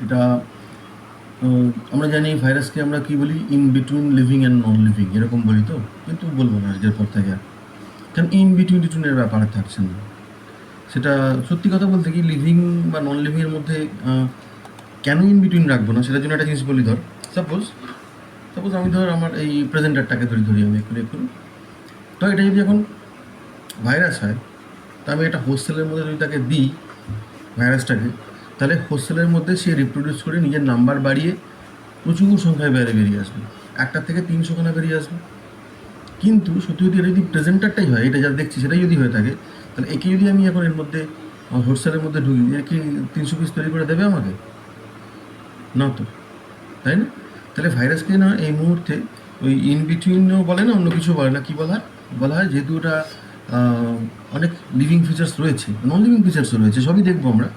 এটা আমরা জানি ভাইরাসকে আমরা কী বলি, in between living and non living এরকম বলি, তো কিন্তু বলবো না আজকের পর থেকে। কারণ ইন বিটুইন টিটুইনের ব্যাপার থাকছে না। সেটা সত্যি কথা বলতে কি, লিভিং বা নন লিভিংয়ের মধ্যে কেন ইন বিটুইন রাখবো না, সেটার জন্য একটা জিনিস বলি। সাপোজ সাপোজ আমি আমার এই প্রেজেন্টারটাকে ধরি আমি একটু। তো এটা যদি এখন ভাইরাস হয়, তা আমি একটা হোস্টেলের মধ্যে যদি তাকে দিই ভাইরাসটাকে, তাহলে হোস্টেলের মধ্যে সে রিপ্রোডিউস করে নিজের নাম্বার বাড়িয়ে প্রচুর সংখ্যায় বেরিয়ে আসবে, 1টার থেকে 300খানা বেরিয়ে আসবে। কিন্তু সত্যি যদি এটা যদি প্রেজেন্টারটাই হয়, এটা যা দেখছি সেটাই যদি হয়ে থাকে, তাহলে একে যদি আমি এখন এর মধ্যে হোস্টেলের মধ্যে ঢুকি, এর কি 300 পিস তৈরি করে দেবে আমাকে? না তো, তাই না? তাহলে ভাইরাসকে না এই মুহূর্তে ওই ইন বিটুইনও বলে না, অন্য কিছু বলে না, কী বলা হয় যেহেতু ওটা অনেক লিভিং ফিচার্স রয়েছে, নন লিভিং ফিচার্সও রয়েছে, সবই দেখবো আমরা।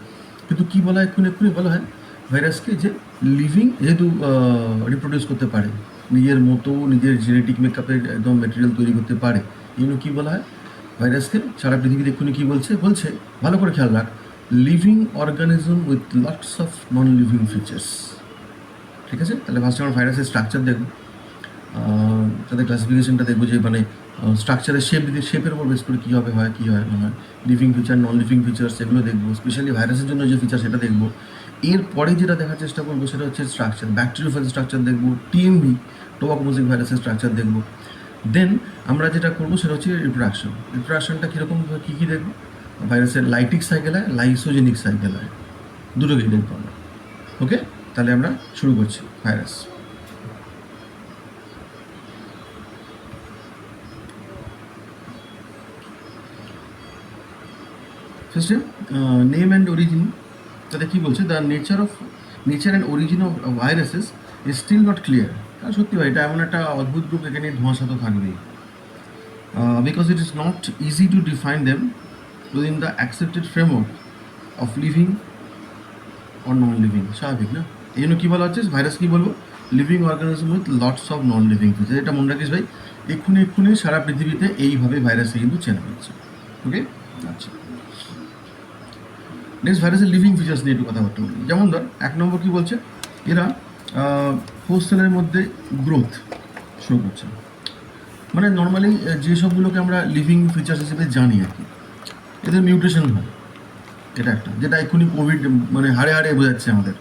কিন্তু কী বলা হয়, এক্ষুনি বলা হয় ভাইরাসকে যে লিভিং, যেহেতু রিপ্রোডিউস করতে পারে, নিজের মতো নিজের জেনেটিক মেকআপের একদম ম্যাটেরিয়াল তৈরি করতে পারে, এই জন্য কী বলা হয় ভাইরাসকে সারা পৃথিবীতে এক্ষুনি কী বলছে ভালো করে খেয়াল রাখ, living organism with lots of non living features. ঠিক আছে? তাহলে ফার্স্টে আমরা ভাইরাসের স্ট্রাকচার দেখব, তাদের ক্লাসিফিকেশনটা দেখবো, যে মানে স্ট্রাকচারের শেপের উপর বেস করে কী হয় না হয়, living feature, non living features, এগুলো দেখবো। স্পেশালি ভাইরাসের জন্য যে ফিচার সেটা দেখবো। এরপরে যেটা দেখার চেষ্টা করবো সেটা হচ্ছে স্ট্রাকচার, ব্যাকটেরিওফাজের স্ট্রাকচার দেখবো, টিএমভি টোবাকোমোজিক ভাইরাসের স্ট্রাকচার দেখবো। দেন আমরা যেটা করবো সেটা হচ্ছে রিপ্রোডাকশনটা কীরকম, কী দেখবো, ভাইরাসের লাইটিক সাইকেল হয়, লাইসোজেনিক সাইকেল হয়, দুটোকেই দেখবো আমরা। ওকে, তাহলে আমরা শুরু করছি ভাইরাস। ফার্স্টে নেম অ্যান্ড অরিজিন, তাতে কী বলছে, the nature and origin of viruses is still not clear. সত্যি ভাই, এটা এমন একটা অদ্ভুত গ্রুপ, এখানে ধোঁয়াশা তো থাকবেই, because it is not easy to define them within the accepted framework of living or non living. স্বাভাবিক না? এই জন্য কী বলা হচ্ছে, ভাইরাস কী বলবো, living organism with lots of non living feature. এটা মনে রাখিস ভাই, এক্ষুনি সারা পৃথিবীতে এইভাবে ভাইরাসে কিন্তু চেনা হচ্ছে। ওকে, আচ্ছা। নেক্সট, ভাইরাসের লিভিং ফিচার্স নিয়ে একটু কথাবার্তা বলি। যেমন ধর, 1 নম্বর কী বলছে, এরা হোস্টেলের মধ্যে গ্রোথ শুরু করছে। মানে নর্মালি যে সবগুলোকে আমরা লিভিং ফিচার্স হিসেবে জানি আর কি, এদের মিউটেশন হয়, এটা একটা, যেটা এক্ষুনি কোভিড মানে হাড়ে হাড়ে বোঝাচ্ছে আমাদের।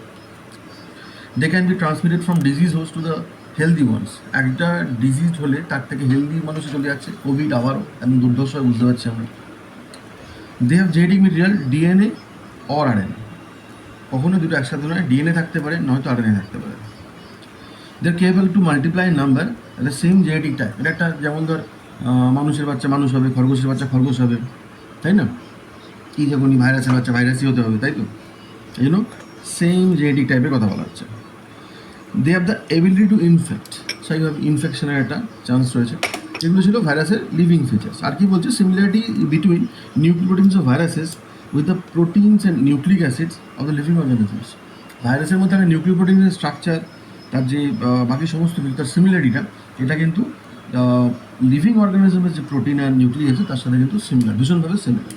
They can be transmitted from disease host to the healthy ones. একটা ডিজিজ হলে তার থেকে হেলদি মানুষে চলে যাচ্ছে, কোভিড আবারও এমন দুর্ধর্ষ হয়, বুঝতে পারছি আমরা। They have genetic material, DNA or RNA. কখনো দুটো একসাথে নয়, ডিএনএ থাকতে পারে, নয়তো আরএনএ থাকতে পারে। They are capable to multiply number at the same genetic type. এটা একটা, যেমন ধর মানুষের বাচ্চা মানুষ হবে, খরগোশের বাচ্চা খরগোশ হবে, তাই না? কি যখনই ভাইরাসের বাচ্চা ভাইরাসই হতে হবে, তাই তো? এই জন্য সেম জেনেটিক টাইপের কথা বলা হচ্ছে। They have the ability to infect, সেইভাবে ইনফেকশনের একটা চান্স রয়েছে। এগুলো ছিল ভাইরাসের লিভিং ফিচার্স। আর কি বলছে, similarity between nucleoproteins of viruses with the proteins and nucleic acids of the living organisms. ভাইরাসের মধ্যে একটা নিউক্লিওপ্রোটিনের স্ট্রাকচার, তার যে বাকি সমস্ত কিছু, তার সিমিলারিটিটা, এটা কিন্তু লিভিং অর্গানিজমের যে প্রোটিন আর নিউক্লিক অ্যাসিড তার সাথে কিন্তু সিমিলার, ভীষণভাবে সিমিলার।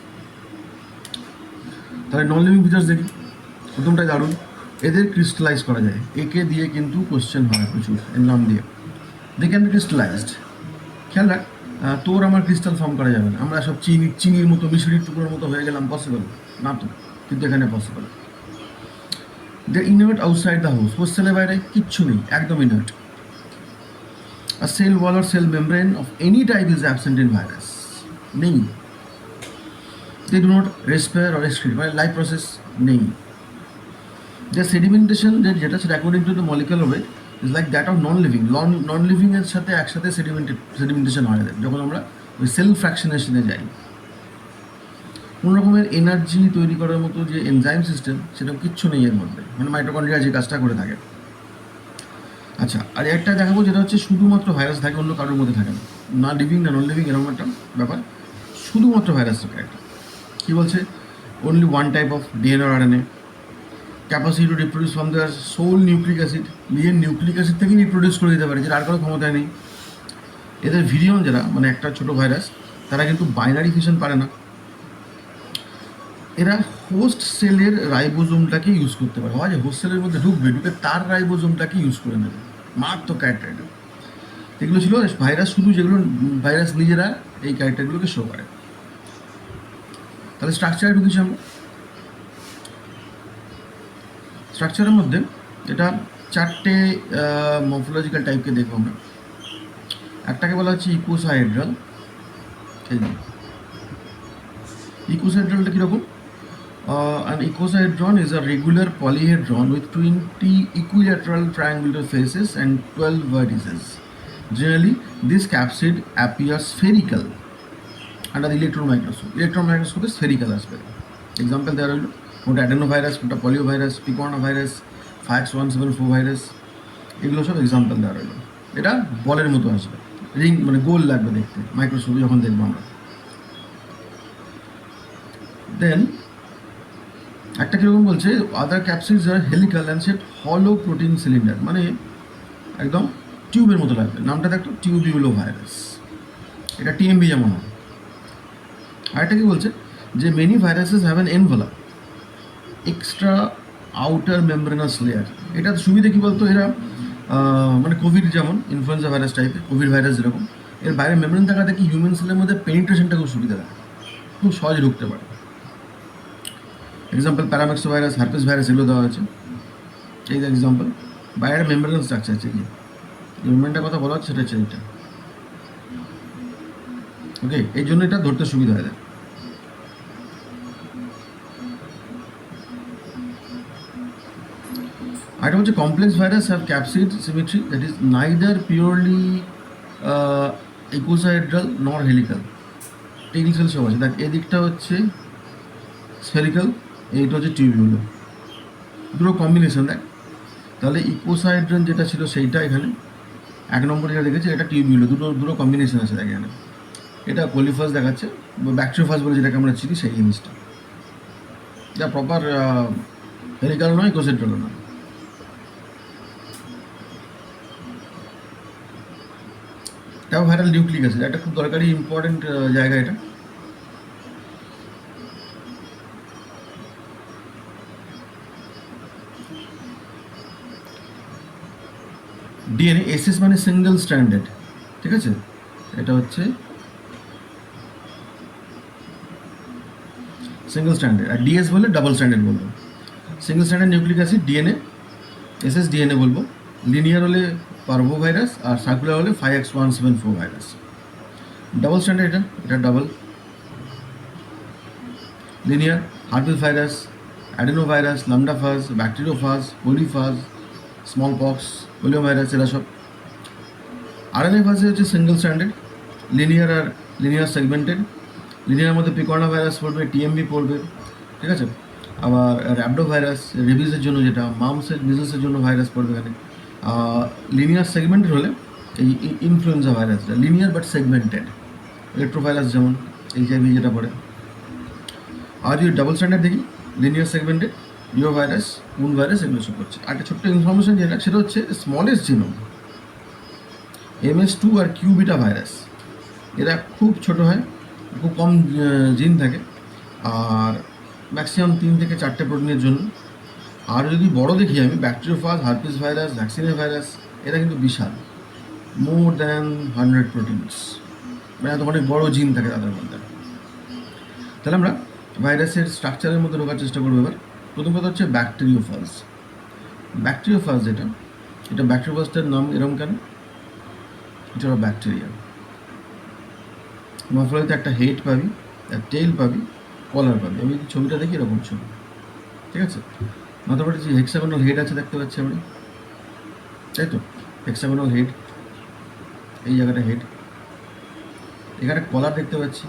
তাহলে নন লিভিং ফিচার্স দেখি। প্রথমটাই দারুণ, এদের ক্রিস্টালাইজ করা যায়। একে দিয়ে কিন্তু কোশ্চেন হয় প্রচুর, এর নাম দিয়ে। They can be crystallized. খেয়াল রাখ, তোর আমার ক্রিস্টাল ফর্ম করা যাবে না, আমরা সব চিনির মতো, মিশরির টুকরোর মতো হয়ে গেলাম, পসিবল না তো, কিন্তু এখানে possible. They inert outside the house, হোস্টেলের বাইরে কিচ্ছু নেই, একদম ইনার্ট। আ সেল ওয়াল আর cell membrane of any type is absent in virus, নেই। They do not respire or excrete, মানে লাইফ প্রসেস নেই। যে সেডিমেন্টেশন যেটা, সেটা according to the molecular weight is like that of non living. Non লিভিংয়ের সাথে একসাথে সেডিমেন্টেশন হয় যখন আমরা ওই সেল ফ্র্যাকশনেশনে যাই। কোনো রকমের এনার্জি তৈরি করার মতো যে এনজাইম সিস্টেম, সেরকম কিচ্ছু নেই এর মধ্যে, মানে মাইটোকন্ড্রিয়া যে কাজটা করে থাকে। আচ্ছা, আর একটা দেখাবো যেটা হচ্ছে শুধুমাত্র ভাইরাস থাকে, অন্য কারোর মধ্যে থাকে না, না লিভিং না নন লিভিং, এরকম একটা ব্যাপার, শুধুমাত্র ভাইরাস থাকে একটা। কী বলছে, only one type of DNA or RNA, capacity to reproduce from their sole nucleic acid, নিজের নিউক্লিক অ্যাসিড থেকেই রিপ্রোডিউস করে দিতে পারে, যেটা আর কোনো ক্ষমতায় নেই। এদের ভিরিয়ন যারা, মানে একটা ছোটো ভাইরাস, তারা কিন্তু বাইনারি ফিশন পারে না। এরা হোস্ট সেলের রাইবোজোমটাকে ইউজ করতে পারে, হয় যে হোস্ট সেলের মধ্যে ঢুকে তার রাইবোজোমটাকে ইউজ করে নেবে, মারাত্মক ক্যারেক্টার এটা। এগুলো ছিল ভাইরাস, শুধু যেগুলো ভাইরাস নিজেরা এই ক্যারেক্টারগুলোকে শো করে। তাহলে স্ট্রাকচারে ঢুকেছি আমরা। স্ট্রাকচারের মধ্যে এটা চারটে মর্ফোলজিক্যাল টাইপকে দেখবো আমরা। একটাকে বলা হচ্ছে ইকোসাহেড্রাল। এই ইকোসাহেড্রালটা কীরকম? An icosahedron is a regular polyhedron with 20 equilateral triangular faces and 12 vertices. Generally, this capsid appears spherical under the electron microscope. Electron microscope is spherical aspect. Example there are কোনটা adenovirus, কোনটা poliovirus, picornavirus, 5X174 virus, এগুলো সব example দেওয়া রইল। এটা বলের মতো আসবে, রিং মানে গোল লাগবে দেখতে মাইক্রোস্কোপে যখন দেখবো আমরা। দেন একটা কীরকম বলছে, আদার ক্যাপসিডস আর হেলিক্যাল অ্যান্ড সেট হলো প্রোটিন সিলিন্ডার, মানে একদম টিউবের মতো লাগবে। নামটা দেখো টিউবিউলো ভাইরাস, এটা টিএমবি যেমন হয়। আরেকটা কি বলছে যে many viruses have an envelope extra outer membranous layer. এটা সুবিধা কী বলতো, এরা মানে কোভিড যেমন ইনফ্লুয়েঞ্জা ভাইরাস টাইপের, কোভিড ভাইরাস যেরকম, এর বাইরে মেমব্রেন থাকাতে কি হিউম্যান সেলের মধ্যে পেনিট্রেশনটা খুব সুবিধা হয়, খুব সহজে ঢুকতে পারে। এক্সাম্পল প্যারামেক্সো ভাইরাস, হার্পিস ভাইরাস, এগুলো দেওয়া হয়েছে। এই যে এক্সাম্পল, বাইরে মেমব্রেন স্ট্রাকচার আছে, কি মেমব্রেনটার কথা বলা হচ্ছে সেটা হচ্ছে এইটা। ওকে, এই জন্য এটা ধরতে সুবিধা হয়। আরেকটা হচ্ছে complex virus have capsid symmetry that is neither purely icosahedral nor helical. Tail sell সব আছে, দেখ এদিকটা হচ্ছে স্ফেরিক্যাল, এইটা হচ্ছে টিউবিউলো, দুটো কম্বিনেশন দেখ। তাহলে ইকোসাহেড্রাল যেটা ছিল সেইটা এখানে এক নম্বর যেটা দেখেছি, এটা টিউবিউলো, দুটো কম্বিনেশন আছে দেখ এখানে। এটা কোলিফাস দেখাচ্ছে, ব্যাকটেরিওফাস বলে যেটাকে আমরা চিনি, সেই জিনিসটা যা প্রপার হেলিক্যাল নয়, ইকোসাহেড্রালও নয়। এটাও ভাইরাল নিউক্লিক অ্যাসিড, একটা খুব দরকারি ইম্পর্টেন্ট জায়গা এটা। ডিএনএ এসএস মানে সিঙ্গেল স্ট্যান্ডার্ড, ঠিক আছে, এটা হচ্ছে সিঙ্গেল স্ট্যান্ডার্ড, আর ডিএস বলে ডাবল স্ট্যান্ডার্ড বলবো। Single standard nucleic acid DNA, SS DNA বলবো। লিনিয়ার হলে পারভো ভাইরাস, আর সার্কুলার হলে 5X174 ভাইরাস। ডাবল স্ট্যান্ডার্ড এটা double. Linear herpes virus, adeno virus, lambda phage, bacteriophage, polyphage, smallpox, polio virus, এরা সব। RNA ফাসে হচ্ছে সিঙ্গেল স্ট্যান্ডার্ড, লিনিয়ার আর লিনিয়ার সেগমেন্টেড। লিনিয়ার মধ্যে পিকর্না ভাইরাস পড়বে, টিএমবি পড়বে, ঠিক আছে। আবার র্যাবডো ভাইরাস রেবিসের জন্য, যেটা মামসের মিজেসের জন্য ভাইরাস পড়বে এখানে। লিনিয়ার সেগমেন্টেড হলে এই ইনফ্লুয়েঞ্জা ভাইরাসটা লিনিয়ার বাট সেগমেন্টেড, ইলেকট্রোভাইরাস যেমন এইচআইভি যেটা পড়ে। আর যদি ডাবল স্ট্যান্ডার্ড দেখি, লিনিয়ার সেগমেন্টেড, ইও ভাইরাস, মুন ভাইরাস, এগুলো সব করছে। আর একটা ছোট্ট ইনফরমেশন যেটা, সেটা হচ্ছে স্মলেস্ট জিনোম MS2 আর কিউবিটা ভাইরাস, এরা খুব ছোট হয়, খুব কম জিন থাকে, আর ম্যাক্সিমাম 3 থেকে 4টে প্রোটিনের জন্য। আর যদি বড় দেখি আমি, ব্যাকটেরিওফাজ, হার্পিস ভাইরাস, ভ্যাকসিনের ভাইরাস, এরা কিন্তু বিশাল, মোর দ্যান 100 প্রোটিনস, মানে এত অনেক বড় জিন থাকে তাদের মধ্যে। তাহলে আমরা ভাইরাসের স্ট্রাকচারের মধ্যে ঢোকার চেষ্টা করবো এবার। প্রথম কথা হচ্ছে ব্যাকটেরিওফাজ। ব্যাকটেরিওফাজ যেটা, এটা ব্যাকটেরিওফাজটার নাম এরকম কেন? এটা হলো ব্যাকটেরিয়া। মরফোলজিতে একটা হেড পাবি, একটা টেইল পাবি, কলার পাবি। আমি যদি ছবিটা দেখি এরকম ছবি, ঠিক আছে। মাথাপাটি যে হেক্সাগোনাল হেড আছে দেখতে পাচ্ছি আমরা, তাই তো, হেক্সাগোনাল হেড, এই জায়গাটা হেড, এখানে কলার দেখতে পাচ্ছি,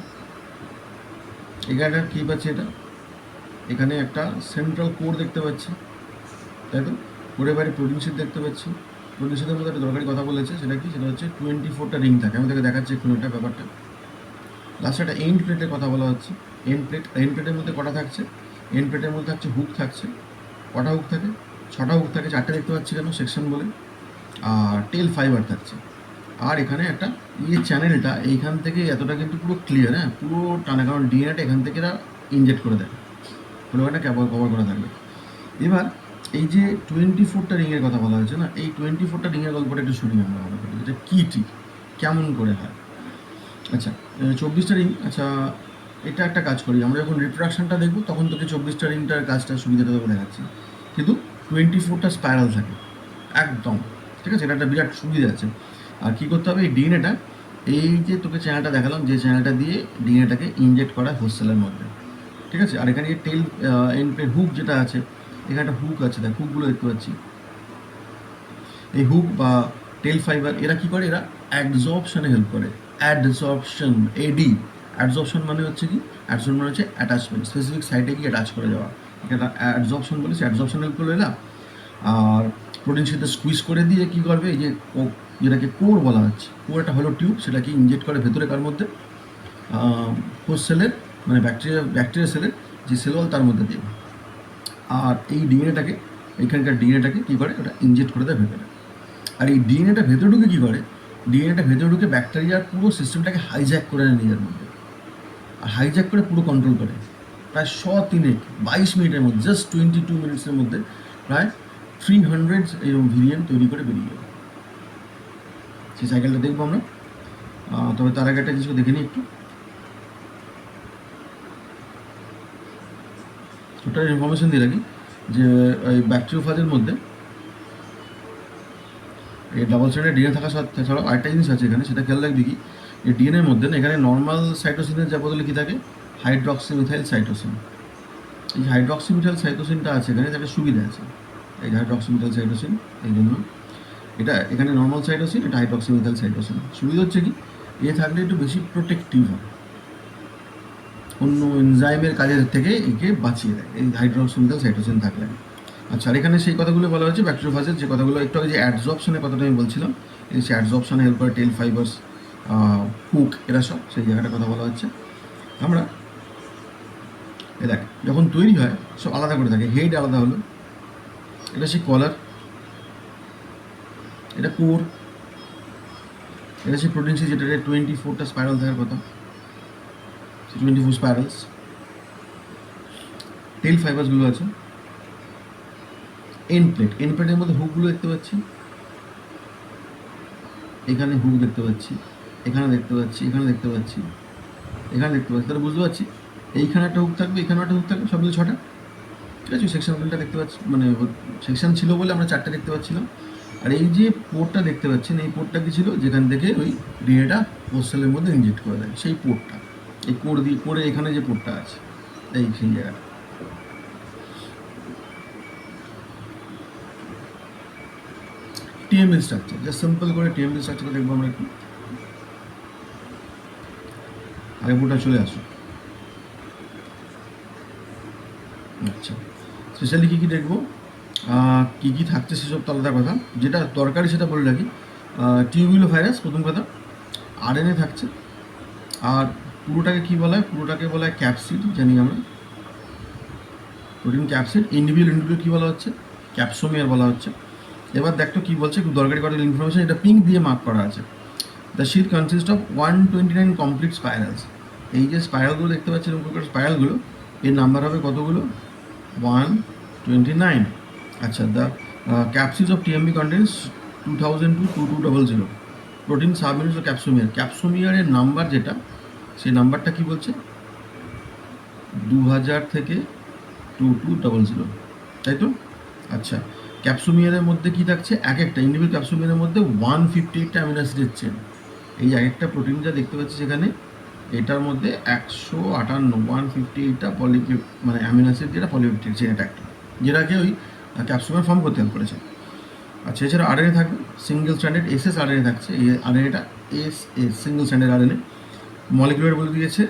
এখানে কী পাচ্ছি, এটা এখানে একটা সেন্ট্রাল কোর দেখতে পাচ্ছি, তাই তো। কোরের বাইরে প্রোটিন শিট দেখতে পাচ্ছি। প্রোটিন শিটের মধ্যে একটা দরকারি কথা বলেছে, সেটা কি? সেটা হচ্ছে 24টা রিং থাকে। আমি তাকে দেখাচ্ছি একটু এটা ব্যাপারটা। লাস্টে একটা এন্ড প্লেটের কথা বলা হচ্ছে। এন্ড প্লেটের মধ্যে কটা থাকছে? এন্ড প্লেটের মধ্যে থাকছে হুক থাকছে। কটা হুক থাকে? 6টা হুক থাকে, 4টে দেখতে পাচ্ছি কেন? সেকশন বলে। আর টেল ফাইবার থাকছে। আর এখানে একটা চ্যানেলটা এইখান থেকে এতটা কিন্তু পুরো ক্লিয়ার, হ্যাঁ, পুরো টানা, কারণ ডিএনএটা এখান থেকে এরা ইনজেক্ট করে দেয়। পুরো একটা কভার করা থাকবে। এবার এই যে 24টা রিংয়ের কথা বলা হয়েছে না, এই 24টা রিংয়ের গল্পটা একটু শুনি আমরা ভালো করে, এটা কী ঠিক কেমন করে হয়। আচ্ছা, 24টা রিং, আচ্ছা এটা একটা কাজ করি, আমরা যখন রিপ্রোডাকশনটা দেখবো তখন তোকে 24টা রিংটার কাজটা সুবিধাটা তোকে দেখাচ্ছি। কিন্তু 24টা স্পাইরাল থাকে একদম, ঠিক আছে, এটা একটা বিরাট সুবিধা আছে। আর কী করতে হবে, এই ডিএনএটা, এই যে তোকে চ্যানেলটা দেখালাম, যে চ্যানেলটা দিয়ে ডিএনএটাকে ইনজেক্ট করা হোস্ট সেলের মধ্যে, ঠিক আছে। আর এখানে টেল এন্ডের হুক যেটা আছে, এখানে একটা হুক আছে, দেখ হুকগুলো দেখতে পাচ্ছি, এই হুক বা টেল ফাইবার, এরা কি করে, এরা অ্যাডজর্পশনে হেল্প করে। অ্যাডজর্পশন, এডি, অ্যাডজর্পশন মানে হচ্ছে কি, অ্যাডজর্পশন মানে হচ্ছে অ্যাটাচমেন্ট, স্পেসিফিক সাইটে গিয়ে অ্যাটাচ করে যাওয়া, এটা অ্যাডজর্পশন বলেছে, অ্যাডজর্পশন হেল্প করলো এরা। আর প্রোটিন সাথে স্কুইজ করে দিয়ে কী করবে, এই যে যেটাকে কোর বলা হচ্ছে, কোর একটা হলো টিউব, সেটাকে ইনজেক্ট করে ভেতরে কার মধ্যে, হোস্ট সেলের, মানে ব্যাকটেরিয়া সেলের যে সেল ওয়াল তার মধ্যে দিয়ে। আর এই ডিএনএটাকে, এখানকার ডিএনএটাকে কী করে, ওটা ইনজেক্ট করে দেয় ভেতরে। আর এই ডিএনএটা ভেতরে ঢুকে কী করে, ডিএনএটা ভেতরে ঢুকে ব্যাকটেরিয়ার পুরো সিস্টেমটাকে হাইজ্যাক করে নেয় নিজের মধ্যে, আর হাইজ্যাক করে পুরো কন্ট্রোল করে। প্রায় 22 মিনিটের মধ্যে, জাস্ট 22 মিনিটসের মধ্যে প্রায় 300 এরকম ভেরিয়েন্ট তৈরি করে বেরিয়ে যাবে। সেই সাইকেলটা দেখবো আমরা, তবে তার আগে একটা কিছু দেখে নিই একটু। ওটার ইনফরমেশন দিয়ে রাখি যে এই ব্যাকটেরিওফাজের মধ্যে এই ডাবল স্ট্যান্ডার্ড ডিএনএ থাকা ছাড়াও আরেকটা জিনিস আছে এখানে, সেটা খেয়াল রাখবি কি, এই ডিএনএর মধ্যে না, এখানে নর্মাল সাইটোসিনের যা বদলে কী থাকে, হাইড্রক্সিমিথাইল সাইটোসিন। এই হাইড্রক্সিমিথাইল সাইটোসিনটা আছে এখানে, একটা সুবিধা আছে, এই হাইড্রক্সিমিথাইল সাইটোসিন, এই জন্য এটা এখানে নর্মাল সাইটোসিন, এটা হাইড্রক্সিমিথাইল সাইটোসিন। সুবিধা হচ্ছে কি, এ থাকলে একটু বেশি প্রোটেক্টিভ হয়, অন্য এনজাইমের কাজের থেকে একে বাঁচিয়ে দেয় এই হাইড্রক্সিমিথাইল সাইটোসিন থাকলে। আচ্ছা, আর এখানে সেই কথাগুলো বলা হয়েছে ব্যাকটেরিওফাজের, যে কথাগুলো একটু আগে যে অ্যাডজর্পশনের কথাটা আমি বলছিলাম, এই সে অ্যাডজর্পশনে হেল্প করে টেল ফাইবার্স, হুক, এরা সব সেই জায়গাটার কথা বলা হচ্ছে। আমরা এ দেখ, যখন তৈরি হয় সব আলাদা করে থাকে, হেড আলাদা হলো, এটা সেই কলার, এটা কোর, এটা সেই প্রোটিন সি, যেটা 24টা স্পাইরাল থাকার কথা, 24 স্পাইরালস। টেল ফাইবার্সগুলো আছে, এন্ড প্লেট, এন্ড প্লেটের মধ্যে হুকগুলো দেখতে পাচ্ছি, এখানে হুক দেখতে পাচ্ছি, এখানে দেখতে পাচ্ছি, এখানে দেখতে পাচ্ছি, এখানে দেখতে পাচ্ছি, তাহলে বুঝতে পারছি এইখানে একটা হুক থাকবে, এখানে একটা হুক থাকবে, সব মিলে 6টা, ঠিক আছে। সেকশন প্লেনটা দেখতে পাচ্ছি, মানে সেকশন ছিল বলে আমরা 4টে দেখতে পাচ্ছিলাম। আর এই যে পোর্টটা দেখতে পাচ্ছেন, এই পোর্টটা কি ছিল, যেখান থেকে ওই ডিএনএটা হোস্টেলের মধ্যে ইনজেক্ট করে দেয়, সেই পোর্টটা, এই কোর দিয়ে, কোরে এখানে যে পোর্টটা আছে, এই সেই জায়গাটা। টিএমএল স্ট্রাকচার, জাস্ট সিম্পল করে টিএমএল স্ট্রাকচারটা দেখবো আমরা একটু, আগে পোর্টটা চলে আসো। আচ্ছা, স্পেশালি কী কী দেখবো, কী কী থাকছে সেসব তো আলাদা কথা, যেটা দরকারি সেটা বলে রাখি। টিউবিউলো ভাইরাস প্রথম কথা, আরএনএ থাকছে। আর পুরোটাকে কী বলা হয়, পুরোটাকে বলা হয় ক্যাপসিড, জানি আমরা, প্রোটিন ক্যাপসিড। ইন্ডিভিজুয়াল কী বলা হচ্ছে, ক্যাপসোমিয়ার বলা হচ্ছে। এবার দেখতো কী বলছে, খুব দরকারি করার ইনফরমেশন, এটা পিঙ্ক দিয়ে মার্ক করা আছে। The sheet consist of 129 complete spirals. এই যে স্পাইরালগুলো দেখতে পাচ্ছি, এরকম করে স্পাইরালগুলো, এর নাম্বার হবে কতগুলো, 129। আচ্ছা, the capsids of TMB contains 2000 to 2200। Protein subunits of capsomere, ক্যাপসোমিয়ারের নাম্বার যেটা, সেই নাম্বারটা কী বলছে, 2000 থেকে 2200, তাই তো। আচ্ছা, ক্যাপসোমিয়ারের মধ্যে কী থাকছে, এক একটা ইন্ডিভিজুয়াল ক্যাপসোমিয়ারের মধ্যে 158টা অ্যামিনো অ্যাসিডের চেন। এই এক একটা প্রোটিন যা দেখতে পাচ্ছি সেখানে, এটার মধ্যে 158টা মানে অ্যামিনো অ্যাসিড, যেটা পলিপেপটাইড চেন, এটা একটা, যেটাকে ওই ক্যাপসুমের ফর্ম করতে হেল্প করেছে। আচ্ছা, এছাড়া আরএনএ থাকবে, সিঙ্গেল স্ট্যান্ডার্ড এসএস আরএনএ থাকছে, এই আরএনএটা S single standard RNA. Molecular বলে দিয়েছে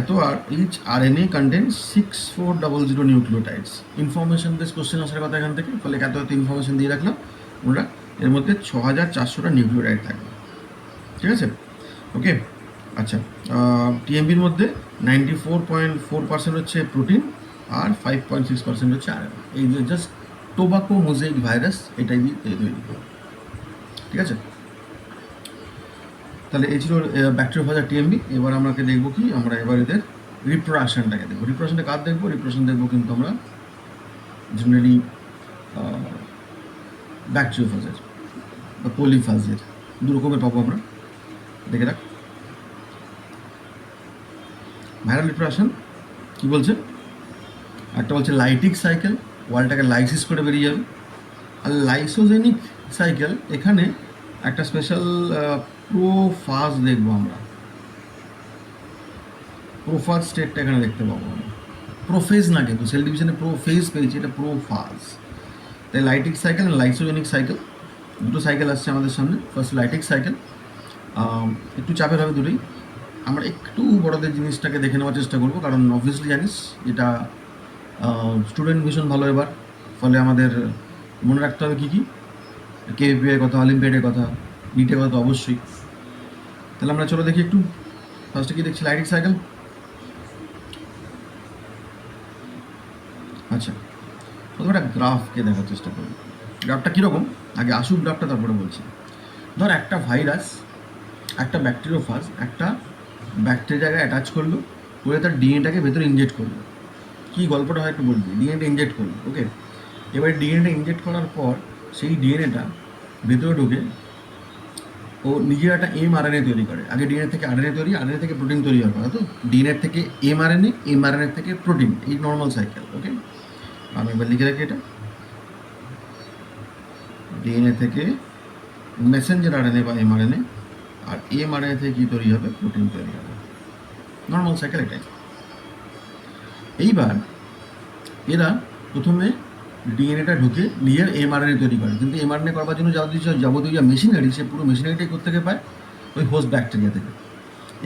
এত, আর each RNA contains 6400 nucleotides. Information base question আসার কথা এখান থেকে, ফলে এত ইনফরমেশন দিয়ে রাখলাম আমরা। এর মধ্যে 6400টা নিউক্লিওটাইড থাকবে, ঠিক আছে, ওকে। আচ্ছা, টিএমবির মধ্যে 94.4% হচ্ছে প্রোটিন, আর 5.6% হচ্ছে আয়রন। এই যে জাস্ট টোবাকো মোজাইক ভাইরাস, এটাই দিয়ে তৈরি, ঠিক আছে। তাহলে এই ছিল ব্যাকটেরিওফাজ আর টিএমবি। এবার আমাকে দেখবো কি, আমরা এবার এদের রিপ্রোডাকশনটাকে দেখবো। রিপ্রোডাকশনটা কার দেখবো? রিপ্রোডাকশন দেখবো কিন্তু আমরা জেনারেলি ব্যাকটেরিওফাজের বা পলিফাজের, দু রকমের পাবো আমরা। দেখে রাখ, ভাইরাল রিপ্রোডাকশন কী বলছে? একটা বলছে লাইটিক সাইকেল, ওয়ালটাকে লাইসিস করে বেরিয়ে যাবে। আর লাইসোজেনিক সাইকেল, এখানে একটা স্পেশাল প্রোফাজ দেখবো আমরা। প্রোফাজ স্টেটটা এখানে দেখতে পাবো আমরা। প্রোফেজ না, কিন্তু সেল ডিভিশনে প্রোফেজ পেয়েছি, এটা প্রোফাজ। তাই লাইটিক সাইকেল আর লাইসোজেনিক সাইকেল, দুটো সাইকেল আসছে আমাদের সামনে। ফার্স্ট লাইটিক সাইকেল, একটু চাপের হবে দুটোই। আমরা একটু বড়দের জিনিসটাকে দেখে নেওয়ার চেষ্টা করবো, কারণ অবভিয়াসলি জানিস এটা স্টুডেন্ট ভীষণ ভালো এবার, ফলে আমাদের মনে রাখতে হবে কী কী, কেভিপিআই কথা, অলিম্পিয়াডের কথা, নিটের কথা অবশ্যই। তাহলে আমরা চলো দেখি একটু। ফার্স্টে কি দেখছি? Lytic cycle. আচ্ছা, প্রথমে একটা গ্রাফকে দেখার চেষ্টা করবো। গ্রাফটা কীরকম, আগে আসুক গ্রাফটা, তারপরে বলছি। ধর একটা ভাইরাস, একটা ব্যাকটেরিওফাজ একটা ব্যাকটেরিয়াকে অ্যাটাচ করলো, করে তার ডিএনএটাকে ভেতরে ইনজেক্ট করলো। কী গল্পটা হয় একটু বলবি। ডিএনএটা ইনজেক্ট করলো, ওকে। এবার ডিএনএটা ইনজেক্ট করার পর সেই ডিএনএটা ভেতরে ঢুকে ও নিজের একটা এমআরএনএ তৈরি করে। আগে ডিএনএ থেকে আরএনএ তৈরি, আরএনএ থেকে প্রোটিন তৈরি হওয়ার কথা। তো ডিএনএ থেকে এমআরএনএ, এমআরএনএ থেকে প্রোটিন, এই নর্মাল সাইকেল, ওকে। আমি এবার লিখে রাখি এটা। ডিএনএ থেকে মেসেঞ্জার আরএনএ বা এমআরএনএ, আর এমআরএনএ থেকে কী তৈরি হবে? প্রোটিন তৈরি হবে। নর্মাল সাইকেল এটাই। এইবার এরা প্রথমে ডিএনএটা ঢুকে নিজের এমআরএনএ তৈরি করে, কিন্তু এমআরএনএ করবার জন্য যাবতীয় যা মেশিনারি, সে পুরো মেশিনারিটাই কোত্থেকে পায়? ওই হোস্ট ব্যাকটেরিয়া থেকে।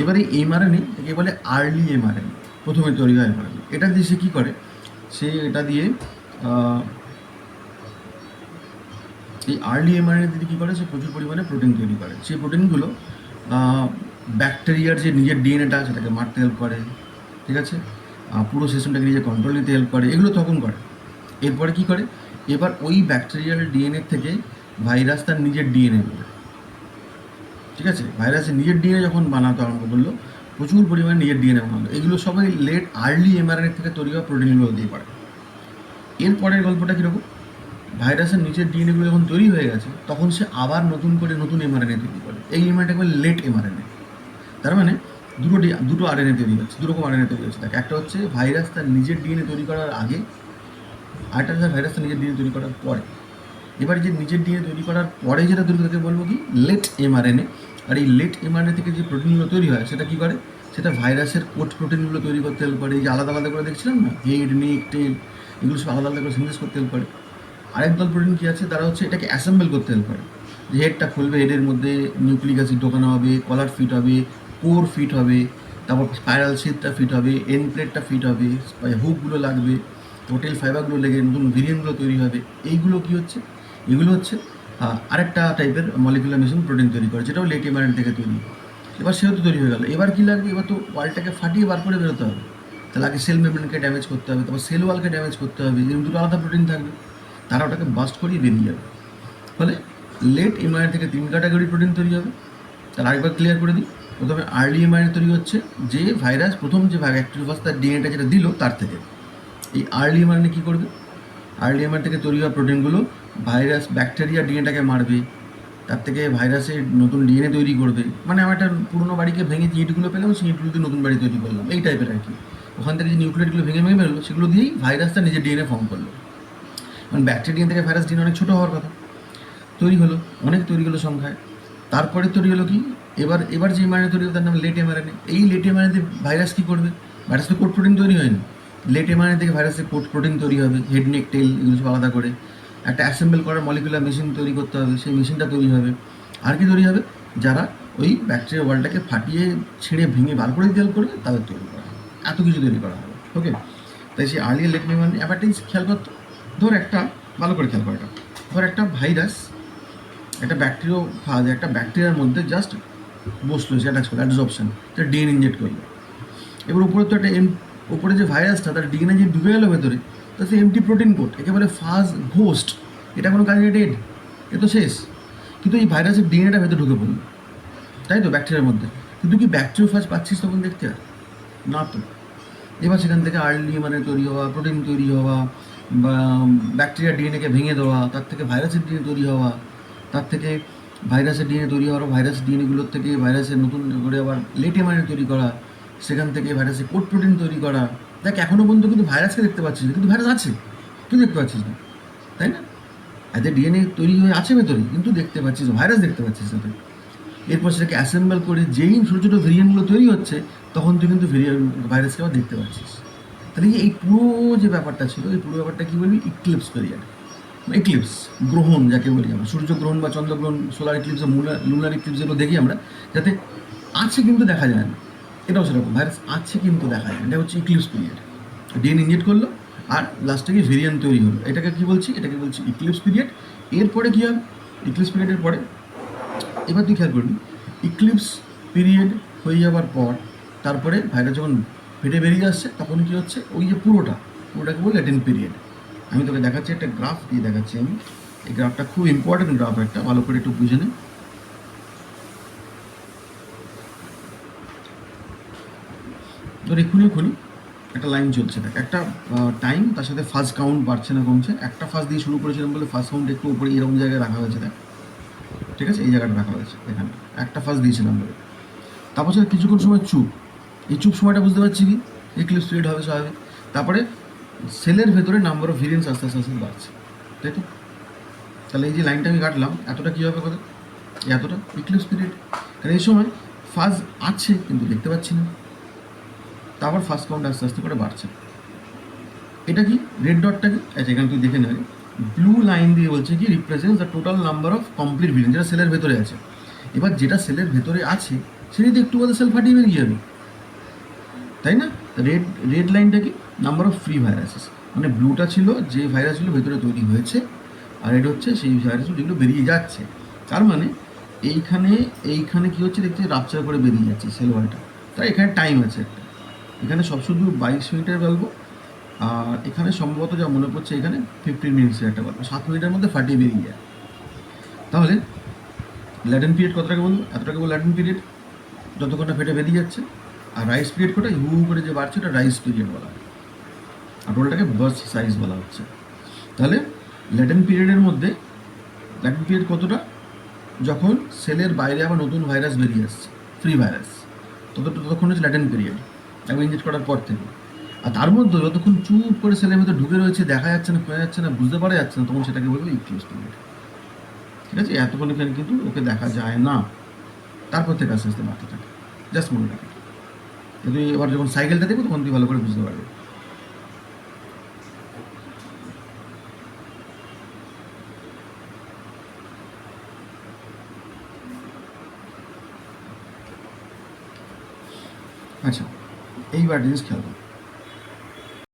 এবার এই এমআরএনএ একে বলে আর্লি এমআরএনএ, প্রথমে তৈরি হয় এমআরএনএ। এটা দিয়ে সে কী করে? সে এটা দিয়ে এই আর্লি এমআরএনএ দিয়ে কী করে? সে প্রচুর পরিমাণে প্রোটিন তৈরি করে। সেই প্রোটিনগুলো ব্যাকটেরিয়ার যে নিজের ডিএনএটা, সেটাকে মারতে হেল্প করে, ঠিক আছে, পুরো সিস্টেমটাকে নিজে কন্ট্রোল নিতে হেল্প করে। এগুলো তখন করে। এরপরে কী করে? এবার ওই ব্যাকটেরিয়াল ডিএনএ থেকে ভাইরাস তার নিজের ডিএনএ বলে, ঠিক আছে, ভাইরাসের নিজের ডিএনএ যখন বানাতে আরম্ভ করলো, প্রচুর পরিমাণে নিজের ডিএনএ বানালো। এগুলো সবাই লেট আর্লি এমআরএনএ থেকে তৈরি হওয়া প্রোটিনগুলো দিয়ে পারে। এরপরের গল্পটা কীরকম? ভাইরাসের নিচের ডিএনএগুলো যখন তৈরি হয়ে গেছে, তখন সে আবার নতুন করে নতুন এমআরএনএ তৈরি করে। এই এমআরএনএটাকে বলে লেট এমআরএনএ। তার মানে দুটো আরএনএ তৈরি হচ্ছে, দুরকম আরএনএ তৈরি হচ্ছে। দেখ, একটা হচ্ছে ভাইরাস তার নিজের ডিএনএ তৈরি করার আগে, আরেকটা হচ্ছে ভাইরাস তার নিজের ডিএনএ তৈরি করার পরে। এবার যে নিজের ডিএনএ তৈরি করার পরে যেটা তৈরি তাকে বলবো কি? Late mRNA. আর এই লেট এমআরএনএ থেকে যে প্রোটিনগুলো তৈরি হয়, সেটা কী করে? সেটা ভাইরাসের কোড প্রোটিনগুলো তৈরি করতে হেল্প করে। এই যে আলাদা আলাদা করে দেখছিলাম না, হেড, নেক, টেল, এগুলো সব আলাদা আলাদা করে সিনথেসিস করতে হেল্প করে। আরেক দল প্রোটিন কী আছে, তারা হচ্ছে এটাকে অ্যাসেম্বল করতে হেল্প করে। যে হেডটা খুলবে, হেডের মধ্যে নিউক্লিক অ্যাসিড ঢোকানো হবে, কলার ফিট হবে, কোর ফিট হবে, তারপর স্পাইরাল শিটটা ফিট হবে, এন্ড প্লেটটা ফিট হবে, হুকগুলো লাগবে, টোটাল ফাইবারগুলো লেগে নতুন ভেরিয়েন্টগুলো তৈরি হবে। এইগুলো কী হচ্ছে? এগুলো হচ্ছে আরেকটা টাইপের মলিকুলার মেশিন প্রোটিন তৈরি করে, যেটাও লেট এমআরএনএ থেকে তৈরি। এবার সেহেতু তৈরি হয়ে গেল। এবার কী লাগবে? এবার তো ওয়ালটাকে ফাটিয়ে বার করে বেরোতে হবে। তাহলে আগে সেল মেমব্রেনকে ড্যামেজ করতে হবে, তারপর সেল ওয়ালকে ড্যামেজ করতে হবে। এরকম দুটো আলাদা প্রোটিন থাকবে, তারা ওটাকে বাস্ট করিয়ে বেরিয়ে যাবে। ফলে লেট এমআরএনএ থেকে 3 ক্যাটাগরি প্রোটিন তৈরি হবে। তাহলে আরেকবার ক্লিয়ার করে দিই। প্রথমে আর্লি এমআরএনএ তৈরি হচ্ছে যে ভাইরাস প্রথম যে ব্যাকটেরিয়াফাজ তার ডিএনএটা যেটা দিল তার থেকে। এই আর্লি এমআরএনএ কী করবে? আর্লি এমআরএনএ থেকে তৈরি হওয়া প্রোটিনগুলো ভাইরাস ব্যাকটেরিয়া ডিএনএটাকে মারবে, তার থেকে ভাইরাসের নতুন ডিএনএ তৈরি করবে। মানে আমার একটা পুরোনো বাড়িকে ভেঙে যে ইটগুলো পেলাম, সেই ইটগুলো দিয়ে নতুন বাড়ি তৈরি করলাম, এই টাইপের আর কি। ওখান থেকে যে নিউক্লিয়েটগুলো ভেঙে ভেঙে বেরোলো, সেগুলো দিয়েই ভাইরাসটা নিজের ডিএনএ ফর্ম করলো। মানে ব্যাকটেরিয়া থেকে ভাইরাস ডিএনএ অনেক ছোটো হওয়ার কথা, তৈরি হলো, অনেক তৈরি হলো সংখ্যায়। তারপরে তৈরি হলো কি? এবার যে এমআরএনএ তৈরি হলো তার নাম লেট এমআরএনএ। এই লেট এমআরএনএ ভাইরাস কী করবে? ভাইরাস তো কোড প্রোটিন তৈরি হয়নি। লেট এমআরএনএ থেকে ভাইরাসের কোড প্রোটিন তৈরি হবে, হেড, নেক, টেল, এগুলো সব আলাদা করে একটা অ্যাসেম্বল করার মলিকুলার মেশিন তৈরি করতে হবে। সেই মেশিনটা তৈরি হবে। আর কি তৈরি হবে? যারা ওই ব্যাকটেরিয়া ওয়ালটাকে ফাটিয়ে ছিঁড়ে ভেঙে বার করে দিতে হেল্প করবে, তাদের তৈরি করা হবে। এত কিছু তৈরি করা হবে, ওকে। তাই সেই আর্লি লেট এমআরএনএ ব্যাপারটাই খেয়াল করতো। ধর একটা, ভালো করে খেয়াল করে, এটা ধর একটা ভাইরাস, একটা ব্যাকটেরিওফাজ একটা ব্যাকটেরিয়ার মধ্যে জাস্ট বসলো, সে অ্যাটাচ করলো, অ্যাডজর্পশন, তার ডিএনএ ইনজেক্ট করলো। এবার উপরে তো একটা উপরে যে ভাইরাসটা, তার ডিএনএ যে ঢুকে গেলো ভেতরে, তা সে এমটি প্রোটিন কোড, একেবারে ফাজ ঘোস্ট, এটা কোনো কাজে ডেড, এ তো শেষ। কিন্তু এই ভাইরাসের ডিএনএটা ভেতরে ঢুকে পড়লো, তাই তো ব্যাকটেরিয়ার মধ্যে। কিন্তু কি ব্যাকটেরিওফাজ পাচ্ছিস তখন দেখতে? আর না তো। এবার সেখান থেকে আর্লি মানে তৈরি হওয়া, প্রোটিন তৈরি হওয়া, বা ব্যাকটেরিয়া ডিএনএকে ভেঙে দেওয়া, তার থেকে ভাইরাসের ডিএনএ তৈরি হওয়া, তার থেকে ভাইরাসের ডিএনএ তৈরি হওয়ার ভাইরাস ডিএনএগুলোর থেকে ভাইরাসের নতুন করে আবার লেট এমআরএনএ তৈরি করা, সেখান থেকে ভাইরাসের কোড প্রোটিন তৈরি করা। দেখ এখনও পর্যন্ত কিন্তু ভাইরাসকে দেখতে পাচ্ছিস না, কিন্তু ভাইরাস আছে, তুই দেখতে পাচ্ছিস না, তাই না? এতে ডিএনএ তৈরি হয়ে আছে ভেতরে, কিন্তু দেখতে পাচ্ছিস ভাইরাস দেখতে পাচ্ছিস না তুই। এরপর সেটাকে অ্যাসেম্বল করে যেই ছোটো ছোটো ভেরিয়েন্টগুলো তৈরি হচ্ছে, তখন তুই কিন্তু ভাইরাসকে আবার দেখতে পাচ্ছিস। তাহলে এই পুরো যে ব্যাপারটা ছিল, এই পুরো ব্যাপারটা কী বলবি? Eclipse period. ইক্লিপস, গ্রহণ যাকে বলি আমরা, সূর্যগ্রহণ বা চন্দ্রগ্রহণ, সোলার ইক্লিপস, লুনার ইক্লিপস, যেগুলো দেখি আমরা, যাতে আছে কিন্তু দেখা যায় না। এটাও সেরকম, ভাইরাস আছে কিন্তু দেখা যায় না, এটা হচ্ছে ইক্লিপস পিরিয়ড। ডিএনএ ইনজেক্ট করলো আর লাস্টে গিয়ে ভেরিয়েন্ট তৈরি হলো, এটাকে কী বলছি? এটাকে বলছি ইক্লিপস পিরিয়ড। এরপরে কী হবে? ইক্লিপস পিরিয়ডের পরে এবার তুই খেয়াল করবি, ইক্লিপস পিরিয়ড হয়ে যাওয়ার পর তারপরে ভাইরাস যখন ফেটে বেরিয়ে আসছে, তখন কী হচ্ছে? ওই যে পুরোটাকে বলে ল্যাটেন্ট পিরিয়ড। আমি তোকে দেখাচ্ছি, একটা গ্রাফ দিয়ে দেখাচ্ছি আমি। এই গ্রাফটা খুব ইম্পর্টেন্ট গ্রাফ, একটা ভালো করে একটু বুঝে নে। তোর এক্ষুনি একটা লাইন চলছে, দেখ একটা টাইম, তার সাথে ফার্স্ট কাউন্ট বাড়ছে না কমছে। একটা ফার্স্ট দিয়ে শুরু করেছিলাম বলে ফার্স্ট কাউন্ট একটু উপরে এরকম জায়গায় রাখা হয়েছে, দেখ, ঠিক আছে? এই জায়গাটা রাখা হয়েছে, এখানে একটা ফার্স্ট দিয়েছিলাম বলে। তারপর সেটা কিছুক্ষণ সময় চুপ, এই চুপ সময়টা বুঝতে পারছি কি ইক্লিপস পিরিয়ড হবে স্বাভাবিক। তারপরে সেলের ভেতরে নাম্বার অফ ভেরিয়েন্টস আস্তে আস্তে আস্তে বাড়ছে, তাই তো? তাহলে এই যে লাইনটা আমি কাটলাম, এতটা কী হবে কথা? এতটা ইক্লিপস পিরিয়ড। কারণ এই সময় ফাজ আছে কিন্তু দেখতে পাচ্ছি না, তারপর ফার্স্ট কাউন্ট আস্তে আস্তে করে বাড়ছে। এটা কি রেড ডটটা কি? আচ্ছা, এখানে তুই দেখে নেবে, ব্লু লাইন দিয়ে বলছে কি represents the total number of complete variant, যেটা সেলের ভেতরে আছে। এবার যেটা সেলের ভেতরে আছে সেটা যদি একটু বাদে সেল ফাটিয়ে বেরিয়ে যাবে, তাই না? রেড রেড লাইনটা কি? Number of free viruses. মানে ব্লুটা ছিল যে ভাইরাসগুলো ভেতরে তৈরি হয়েছে, আর রেড হচ্ছে সেই ভাইরাসগুলো যেগুলো বেরিয়ে যাচ্ছে। তার মানে এইখানে কী হচ্ছে দেখছি, রাপচার করে বেরিয়ে যাচ্ছে সেল ওয়ালটা। তাই এখানে টাইম আছে একটা, এখানে সব শুধু 22 মিনিটের গল্প, আর এখানে সম্ভবত যা মনে পড়ছে এখানে 15 মিনিটসের একটা গল্প, 7 মিনিটের মধ্যে ফাটিয়ে বেরিয়ে যায়। তাহলে ল্যাটেন্ট পিরিয়ড কতটাকে বলবো? এতটাকে বলবো ল্যাটেন্ট পিরিয়ড, যতক্ষণটা ফেটে বেরিয়ে যাচ্ছে। আর রাইস পিরিয়ড কোটা হু করে যে বাড়ছে, ওটা রাইস পিরিয়ড বলা হয়, আর টোটালটাকে বার্স্ট সাইজ বলা হচ্ছে। তাহলে ল্যাটেন্ট পিরিয়ডের মধ্যে, ল্যাটেন্ট পিরিয়ড কতটা? যখন সেলের বাইরে আবার নতুন ভাইরাস বেরিয়ে আসছে, ফ্রি ভাইরাস, ততক্ষণ হচ্ছে ল্যাটেন্ট পিরিয়ড, একবার ইনজেক্ট করার পর থেকে। আর তার মধ্যে যতক্ষণ চুপ করে সেলের মধ্যে ঢুকে রয়েছে, দেখা যাচ্ছে না, শোনা যাচ্ছে না, বুঝতে পারা যাচ্ছে না, তখন সেটাকে বলবো ইক্লিপস পিরিয়ড, ঠিক আছে? এতক্ষণ এখানে কিন্তু ওকে দেখা যায় না, তারপর থেকে আস্তে আস্তে বাড়তে থাকে। জাস্ট মনে রাখে, তুই এবার যখন সাইকেলটা দেখবো তখন তুই ভালো করে বুঝতে পারবে। আচ্ছা, এইবার জিনিস খেয়াল কর,